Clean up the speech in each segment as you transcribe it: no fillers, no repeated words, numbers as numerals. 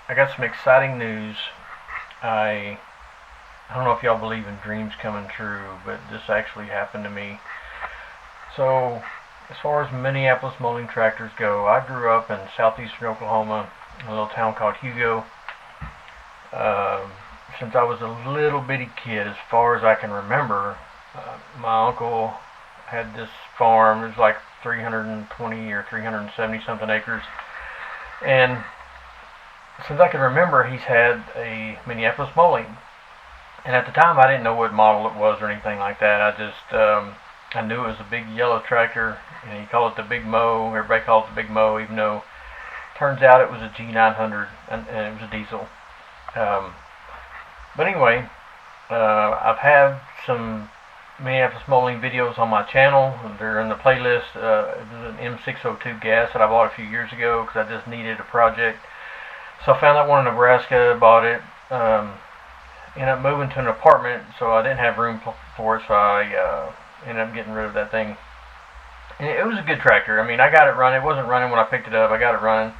I got some exciting news. I I don't know if y'all believe in dreams coming true, but this actually happened to me. So, as far as Minneapolis molding tractors go, I grew up in southeastern Oklahoma, in a little town called Hugo. Uh, since I was a little bitty kid, as far as I can remember, my uncle had this farm. It was like 320 or 370 something acres, and since I can remember, he's had a Minneapolis molding. And at the time, I didn't know what model it was or anything like that. I knew it was a big yellow tractor, and he called it the Big Mo. Everybody calls it the Big Mo, even though turns out it was a G900 and it was a diesel. Um, but anyway, I've had some Minneapolis molding videos on my channel. They're in the playlist. It was an M602 gas that I bought a few years ago because I just needed a project. So I found that one in Nebraska, bought it. Ended up moving to an apartment, so I didn't have room for it, so I ended up getting rid of that thing. And it was a good tractor. I mean, I got it running. It wasn't running when I picked it up. I got it running.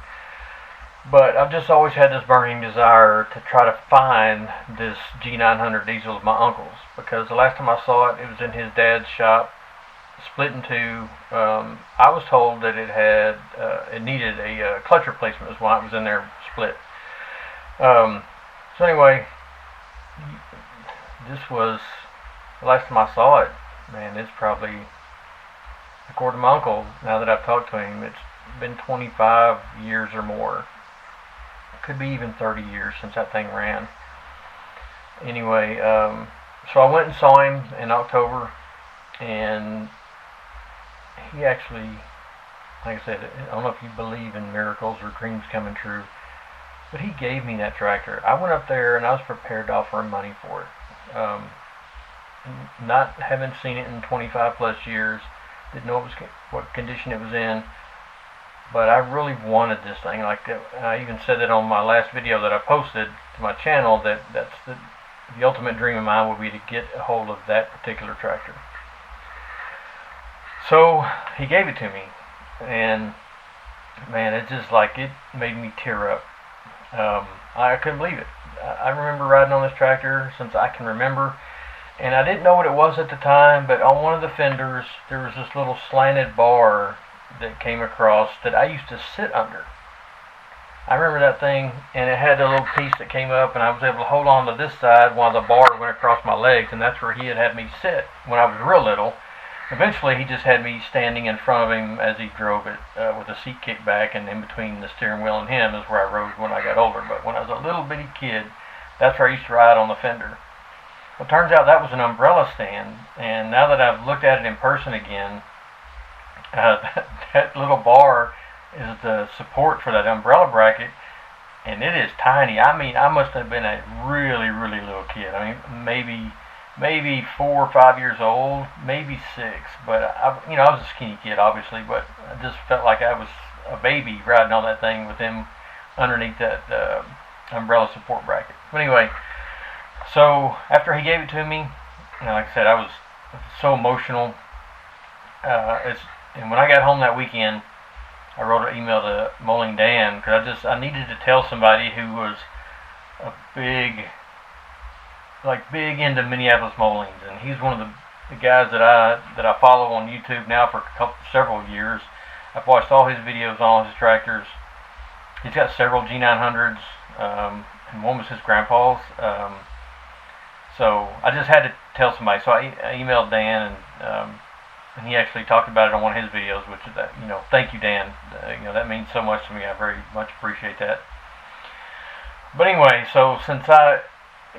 But I've just always had this burning desire to try to find this G900 diesel of my uncle's, because the last time I saw it, it was in his dad's shop, split in two. I was told that it needed a clutch replacement, is why it was in there split. So anyway, this was the last time I saw it. Man, it's probably, according to my uncle, now that I've talked to him, it's been 25 years or more. Could be even 30 years since that thing ran. Anyway, so I went and saw him in October, and he actually, like I said, I don't know if you believe in miracles or dreams coming true, but he gave me that tractor. I went up there and I was prepared to offer him money for it. Not having seen it in 25 plus years, didn't know what condition it was in, but I really wanted this thing. Like I even said that on my last video that I posted to my channel, that's the ultimate dream of mine would be to get a hold of that particular tractor. So he gave it to me, and man, it just like it made me tear up. I couldn't believe it. I remember riding on this tractor since I can remember, and I didn't know what it was at the time, but on one of the fenders there was this little slanted bar that came across that I used to sit under. I remember that thing, and it had a little piece that came up, and I was able to hold on to this side while the bar went across my legs, and that's where he had me sit when I was real little. Eventually, he just had me standing in front of him as he drove it with the seat kicked back, and in between the steering wheel and him is where I rode when I got older. But when I was a little bitty kid, that's where I used to ride on the fender. Well, it turns out that was an umbrella stand, and now that I've looked at it in person again, that little bar is the support for that umbrella bracket, and it is tiny. I mean, I must have been a really, really little kid. I mean, maybe 4 or 5 years old, maybe 6. But I was a skinny kid, obviously, but I just felt like I was a baby riding on that thing with him underneath that umbrella support bracket. But anyway, so after he gave it to me, like I said, I was so emotional. And when I got home that weekend, I wrote an email to Molding Dan because I needed to tell somebody who was a big into Minneapolis moldings, and he's one of the guys that I follow on YouTube now for several years. I've watched all his videos on all his tractors. He's got several G900s, and one was his grandpa's. So I just had to tell somebody. So I emailed Dan, and he actually talked about it on one of his videos, which is that, thank you, Dan. That means so much to me. I very much appreciate that. But anyway, so since I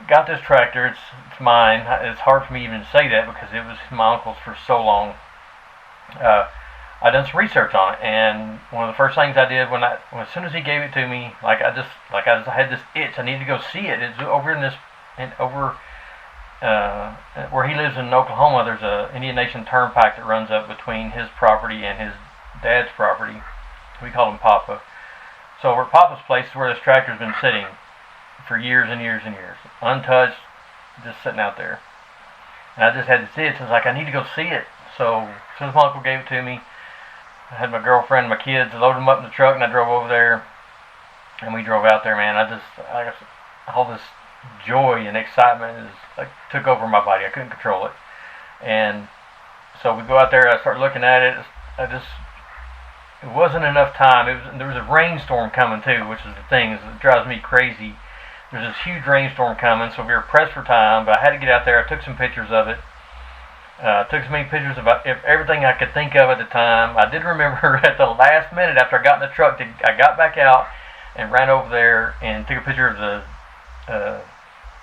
got this tractor, it's mine. It's hard for me even to say that because it was my uncle's for so long. I done some research on it, and one of the first things I did as soon as he gave it to me, I had this itch. I needed to go see it. It's over where he lives in Oklahoma. There's a Indian Nation turnpike that runs up between his property and his dad's property. We call him Papa. So over at Papa's place is where this tractor's been sitting for years and years and years, untouched, just sitting out there. And I just had to see it. So I was like, I need to go see it. So as soon as my uncle gave it to me, I had my girlfriend and my kids load them up in the truck, and I drove over there. and we drove out there, man. All this joy and excitement took over my body. I couldn't control it. And so we go out there. I start looking at it. It wasn't enough time. There was a rainstorm coming too, which is the thing that drives me crazy. There's this huge rainstorm coming, so we were pressed for time. But I had to get out there. I took some pictures of it. Took as many pictures of everything I could think of at the time. I did remember at the last minute after I got in the truck, I got back out and ran over there and took a picture of the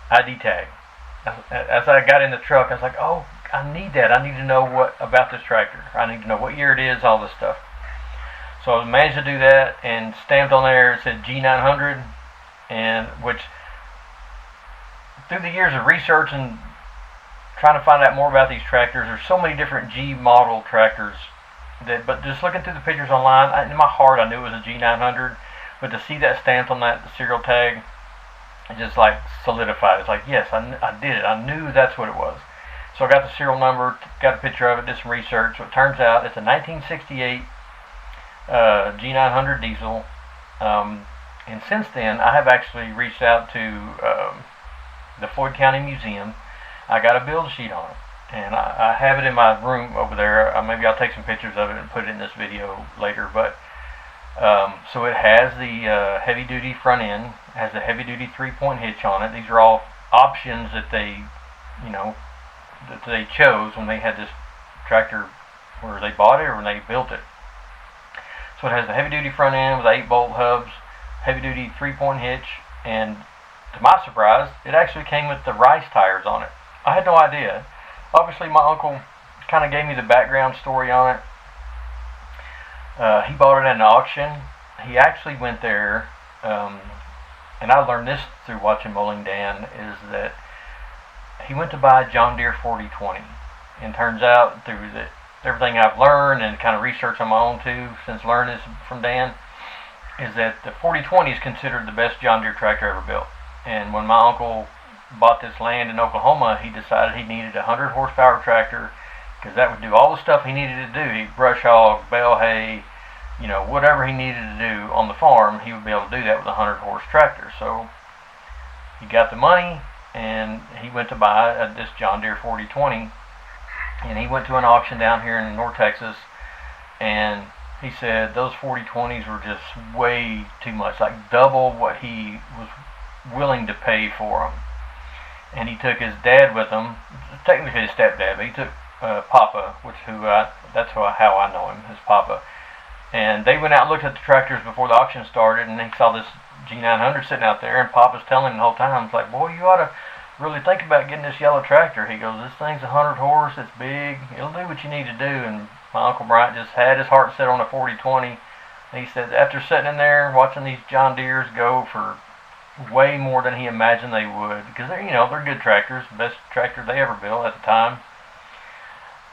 ID tag. As I got in the truck, I was like, oh, I need that. I need to know what about this tractor. I need to know what year it is, all this stuff. So I managed to do that and stamped on there. It said G900, and which through the years of research and trying to find out more about these tractors, there's so many different G model tractors but just looking through the pictures online, in my heart I knew it was a G900, but to see that stamped on the serial tag, it just like solidified. It's like, yes, I did it. I knew that's what it was. So I got the serial number, got a picture of it, did some research. So it turns out it's a 1968 G900 diesel. And since then, I have actually reached out to the Floyd County Museum. I got a build sheet on it, and I have it in my room over there. Maybe I'll take some pictures of it and put it in this video later. But so it has the heavy-duty front end, has a heavy-duty 3-point hitch on it. These are all options that they chose when they had this tractor, where they bought it or when they built it. So it has the heavy-duty front end with 8-bolt hubs, heavy-duty 3-point hitch, and to my surprise, it actually came with the Rice tires on it. I had no idea. Obviously, my uncle kind of gave me the background story on it. He bought it at an auction. He actually went there, and I learned this through watching Bowling Dan, is that he went to buy a John Deere 4020. And turns out, through everything I've learned and kind of research on my own too, since learning this from Dan, is that the 4020 is considered the best John Deere tractor ever built. And when my uncle bought this land in Oklahoma, he decided he needed a 100 horsepower tractor, because that would do all the stuff he needed to do. He'd brush hog, bale hay, whatever he needed to do on the farm, he would be able to do that with a 100 horse tractor. So he got the money and he went to buy this John Deere 4020, and he went to an auction down here in North Texas, and he said those 4020s were just way too much, like double what he was willing to pay for them. And he took his dad with him, technically his stepdad, but he took Papa, that's how I know him, his Papa. And they went out and looked at the tractors before the auction started, and they saw this G900 sitting out there, and Papa's telling him the whole time, it's like, boy, you ought to really think about getting this yellow tractor. He goes, this thing's 100 horse, it's big, it'll do what you need to do. And my Uncle Bryant just had his heart set on a 4020. He said after sitting in there watching these John Deeres go for way more than he imagined they would, because they're good tractors, the best tractor they ever built at the time.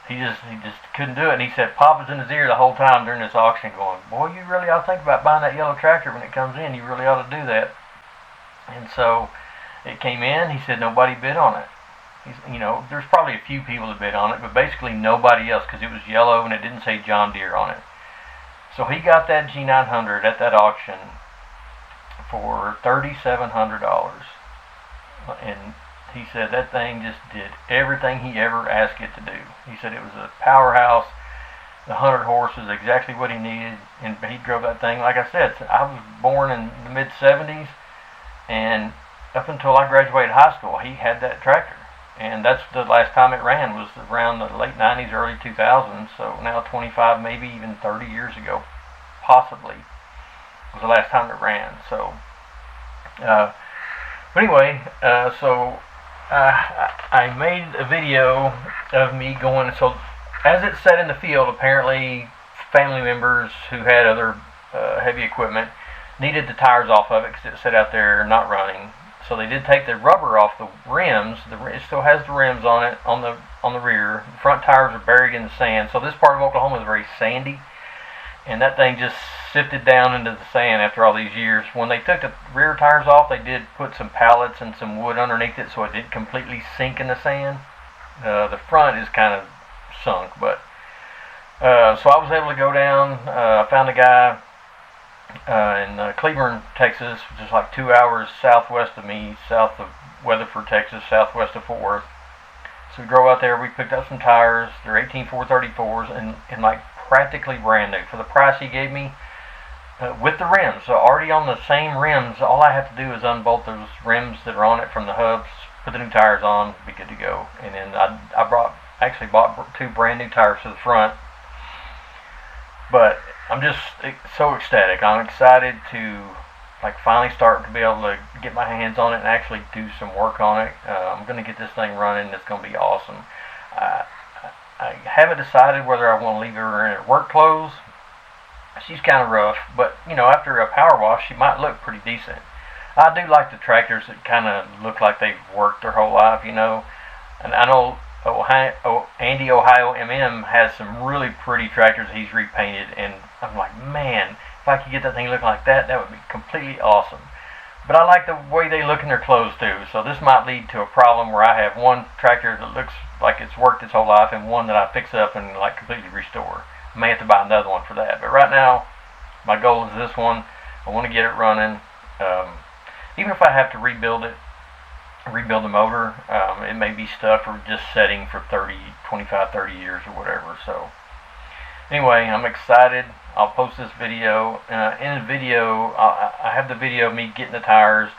He just couldn't do it. And he said Papa's in his ear the whole time during this auction going, boy, you really ought to think about buying that yellow tractor when it comes in. You really ought to do that. And so it came in. He said nobody bid on it. There's probably a few people that bid on it, but basically nobody else, because it was yellow and it didn't say John Deere on it. So he got that G900 at that auction for $3,700. And he said that thing just did everything he ever asked it to do. He said it was a powerhouse. The 100 horse was exactly what he needed, and he drove that thing. Like I said, I was born in the mid-'70s, and up until I graduated high school, he had that tractor. And that's the last time it ran, was around the late 90s, early 2000s. So now 25, maybe even 30 years ago, possibly, was the last time it ran. So, but anyway, so I made a video of me going. So as it sat in the field, apparently family members who had other heavy equipment needed the tires off of it because it sat out there not running. So they did take the rubber off the rims. It still has the rims on it on the rear. The front tires are buried in the sand. So this part of Oklahoma is very sandy, and that thing just sifted down into the sand after all these years. When they took the rear tires off, they did put some pallets and some wood underneath it so it didn't completely sink in the sand. The front is kind of sunk, but so I was able to go down. I found a guy in Cleburne, Texas, which is like 2 hours southwest of me, south of Weatherford, Texas, southwest of Fort Worth. So we drove out there. We picked up some tires. They're 18 434s and like practically brand new for the price he gave me. With the rims, so already on the same rims, all I have to do is unbolt those rims that are on it from the hubs, put the new tires on, be good to go. And then I actually bought 2 brand new tires for the front. But I'm just so ecstatic. I'm excited to like finally start to be able to get my hands on it and actually do some work on it. I'm going to get this thing running. It's going to be awesome. I haven't decided whether I want to leave her in her work clothes. She's kind of rough, but you know, after a power wash, she might look pretty decent. I do like the tractors that kind of look like they've worked their whole life, you know. And I know Andy Ohio MM has some really pretty tractors he's repainted, and I'm like, man, if I could get that thing looking like that, that would be completely awesome. But I like the way they look in their clothes too, so this might lead to a problem where I have one tractor that looks like it's worked its whole life and one that I fix up and like completely restore. I may have to buy another one for that. But right now, my goal is this one. I want to get it running. Even if I have to rebuild the motor, it may be stuck or just setting for 25, 30 years or whatever. So anyway, I'm excited. I'll post this video. In the video, I have the video of me getting the tires.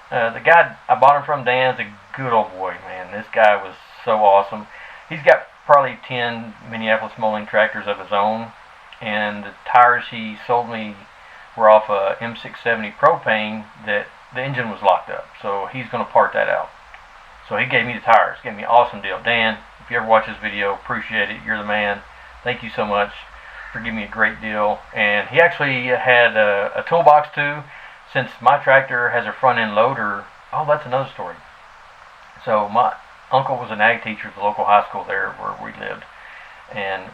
The guy I bought them from, Dan's a good old boy, man. This guy was so awesome. He's got probably 10 Minneapolis molding tractors of his own, and the tires he sold me were off a M670 propane that the engine was locked up, so he's going to part that out. So he gave me the tires, gave me an awesome deal. Dan, if you ever watch this video, appreciate it. You're the man. Thank you so much for giving me a great deal. And he actually had a toolbox too, since my tractor has a front end loader. Oh, that's another story. So my uncle was an ag teacher at the local high school there where we lived, and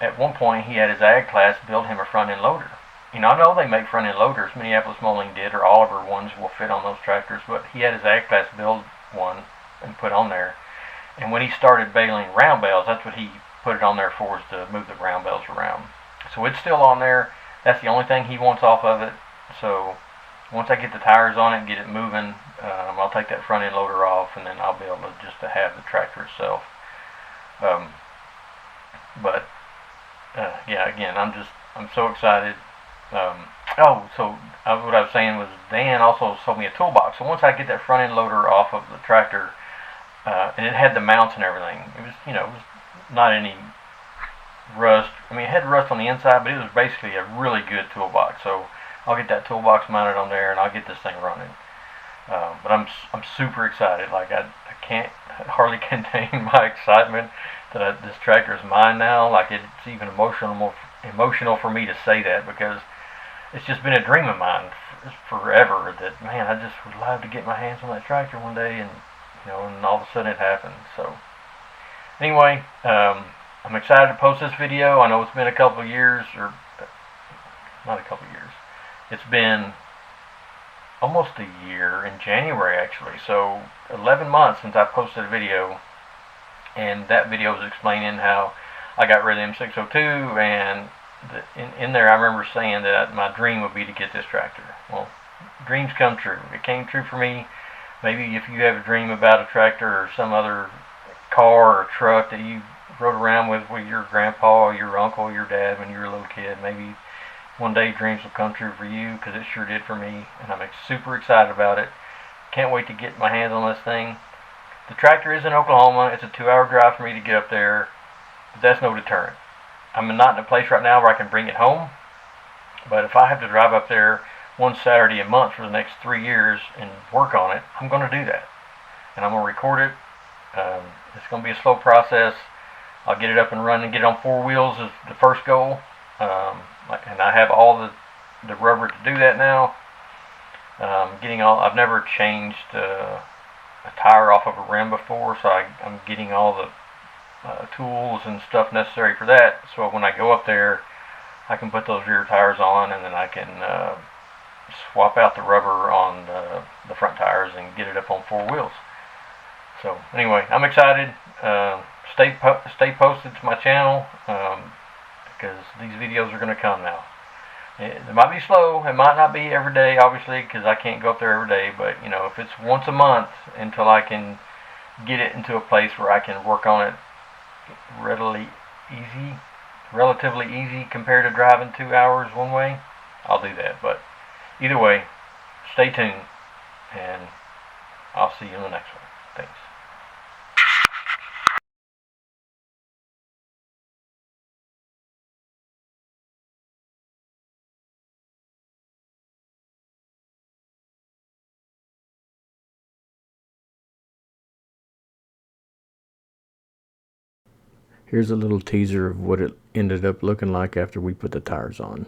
at one point he had his ag class build him a front end loader. You know, I know they make front end loaders, Minneapolis Molding did, or Oliver ones will fit on those tractors, but he had his ag class build one and put on there. And when he started baling round bales, that's what he put it on there for, is to move the round bales around. So it's still on there. That's the only thing he wants off of it. So once I get the tires on it and get it moving, I'll take that front end loader off, and then I'll be able to just to have the tractor itself. Yeah, again, I'm so excited. What I was saying was Dan also sold me a toolbox. So once I get that front end loader off of the tractor, and it had the mounts and everything, it was not any rust. I mean, it had rust on the inside, but it was basically a really good toolbox. So I'll get that toolbox mounted on there, and I'll get this thing running. But I'm super excited. Like I can't hardly contain my excitement that this tractor is mine now. Like it's even emotional for me to say that, because it's just been a dream of mine forever. That, man, I just would love to get my hands on that tractor one day, and and all of a sudden it happened. So anyway, I'm excited to post this video. I know it's been a couple of years, or not a couple of years. It's been almost a year in January, actually. So 11 months since I posted a video, and that video was explaining how I got rid of the M602, and in there I remember saying that my dream would be to get this tractor. Well, dreams come true. It came true for me. Maybe if you have a dream about a tractor or some other car or truck that you rode around with your grandpa or your uncle or your dad when you were a little kid, maybe one day dreams will come true for you, because it sure did for me, and I'm super excited about it. Can't wait to get my hands on this thing. The tractor is in Oklahoma. It's a 2-hour drive for me to get up there, but that's no deterrent. I'm not in a place right now where I can bring it home, but if I have to drive up there one Saturday a month for the next 3 years and work on it, I'm going to do that. And I'm going to record it. It's going to be a slow process. I'll get it up and running, get it on 4 wheels is the first goal. And I have all the rubber to do that now. I've never changed a tire off of a rim before, so I'm getting all the tools and stuff necessary for that. So when I go up there, I can put those rear tires on, and then I can swap out the rubber on the front tires and get it up on 4 wheels. So anyway, I'm excited. Stay posted to my channel, because these videos are going to come now. It might be slow. It might not be every day, obviously, because I can't go up there every day. But if it's once a month until I can get it into a place where I can work on it readily easy, relatively easy compared to driving 2 hours one way, I'll do that. But either way, stay tuned, and I'll see you in the next one. Thanks. Here's a little teaser of what it ended up looking like after we put the tires on.